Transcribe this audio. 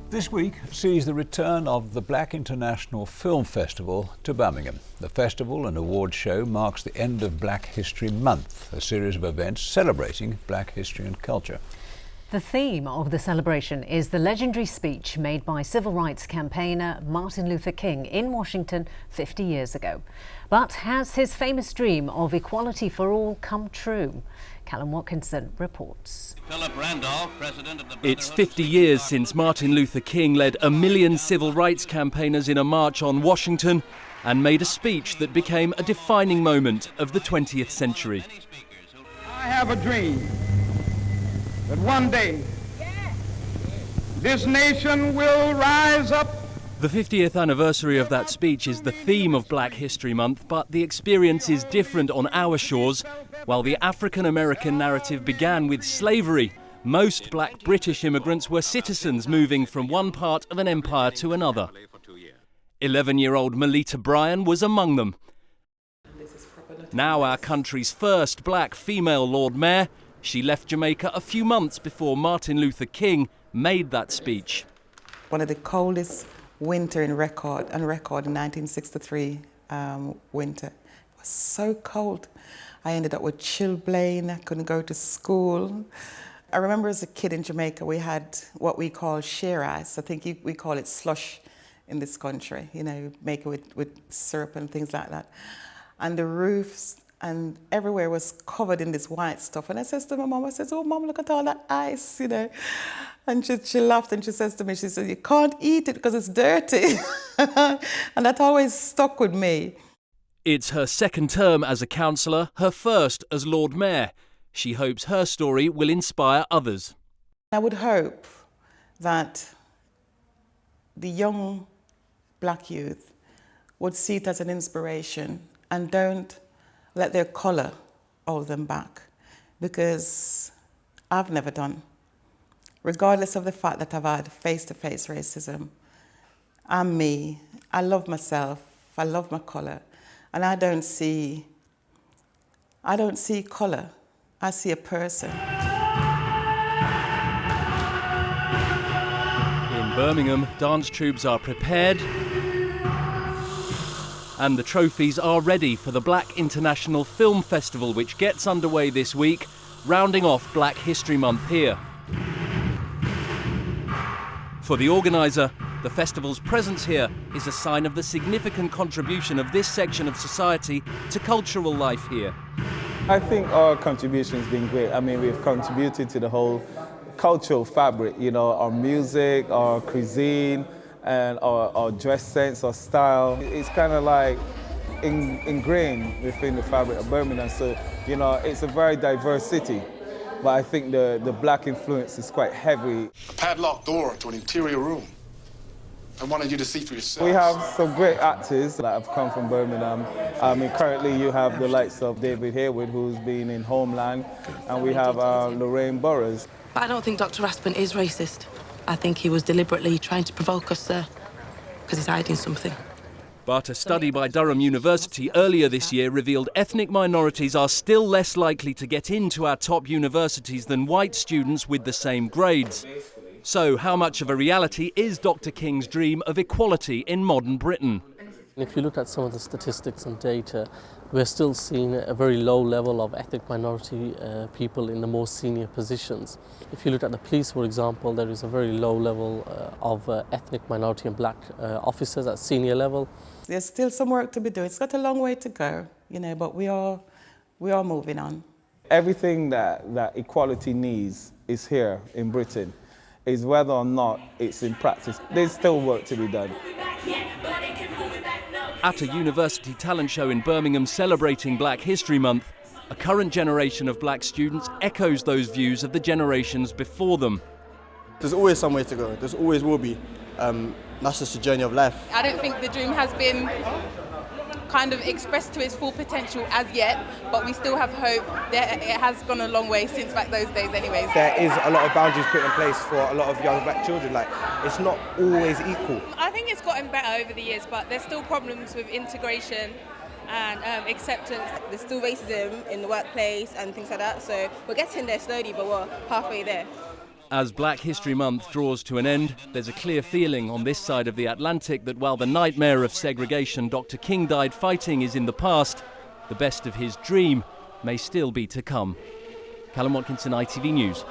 This week sees the return of the Black International Film Festival to Birmingham. The festival and award show marks the end of Black History Month, a series of events celebrating black history and culture. The theme of the celebration is the legendary speech made by civil rights campaigner Martin Luther King in Washington 50 years ago. But has his famous dream of equality for all come true? Callum Watkinson reports. It's 50 years since Martin Luther King led 1 million civil rights campaigners in a march on Washington and made a speech that became a defining moment of the 20th century. I have a dream that one day this nation will rise up. The 50th anniversary of that speech is the theme of Black History Month, but the experience is different on our shores. While the African-American narrative began with slavery, most black British immigrants were citizens moving from one part of an empire to another. 11-year-old Melita Bryan was among them. Now our country's first black female Lord Mayor, she left Jamaica a few months before Martin Luther King made that speech. One of the coldest winter in record in 1963 winter. It was so cold. I ended up with chilblain. I couldn't go to school. I remember as a kid in Jamaica, we had what we call sheer ice. I think we call it slush in this country. You know, make it with syrup and things like that. And the roofs and everywhere was covered in this white stuff. And I says to my mom, I says, "Oh, Mom, look at all that ice, you know." And she laughed and she says to me, she said, "You can't eat it because it's dirty." And that always stuck with me. It's her second term as a councillor, her first as Lord Mayor. She hopes her story will inspire others. I would hope that the young black youth would see it as an inspiration and don't let their colour hold them back, because I've never done. Regardless of the fact that I've had face-to-face racism, I'm me. I love myself. I love my colour. And I don't see colour. I see a person. In Birmingham, dance troupes are prepared and the trophies are ready for the Black International Film Festival, which gets underway this week, rounding off Black History Month here. For the organiser, the festival's presence here is a sign of the significant contribution of this section of society to cultural life here. I think our contribution's been great. I mean, we've contributed to the whole cultural fabric, you know, our music, our cuisine, and our dress sense, our style. It's kind of like ingrained within the fabric of Birmingham. So, you know, it's a very diverse city. But I think the black influence is quite heavy. A padlocked door to an interior room. I wanted you to see for yourself. We have some great actors that have come from Birmingham. I mean, currently you have the likes of David Harewood, who's been in Homeland, and we have Lorraine Burroughs. But I don't think Dr. Raspin is racist. I think he was deliberately trying to provoke us there, because he's hiding something. But a study by Durham University earlier this year revealed ethnic minorities are still less likely to get into our top universities than white students with the same grades. So how much of a reality is Dr. King's dream of equality in modern Britain? If you look at some of the statistics and data, we're still seeing a very low level of ethnic minority people in the most senior positions. If you look at the police, for example, there is a very low level of ethnic minority and black officers at senior level. There's still some work to be done. It's got a long way to go, you know, but we are moving on. Everything that equality needs is here in Britain. Is whether or not it's in practice. There's still work to be done. At a university talent show in Birmingham celebrating Black History Month, a current generation of black students echoes those views of the generations before them. There's always some way to go. There's always will be. That's just the journey of life. I don't think the dream has been kind of expressed to its full potential as yet, but we still have hope that it has gone a long way since back those days anyways. There is a lot of boundaries put in place for a lot of young black children. Like, it's not always equal. I think it's gotten better over the years, but there's still problems with integration and acceptance. There's still racism in the workplace and things like that, so we're getting there slowly, but we're halfway there. As Black History Month draws to an end, there's a clear feeling on this side of the Atlantic that while the nightmare of segregation Dr. King died fighting is in the past, the best of his dream may still be to come. Callum, Watkinson, ITV News.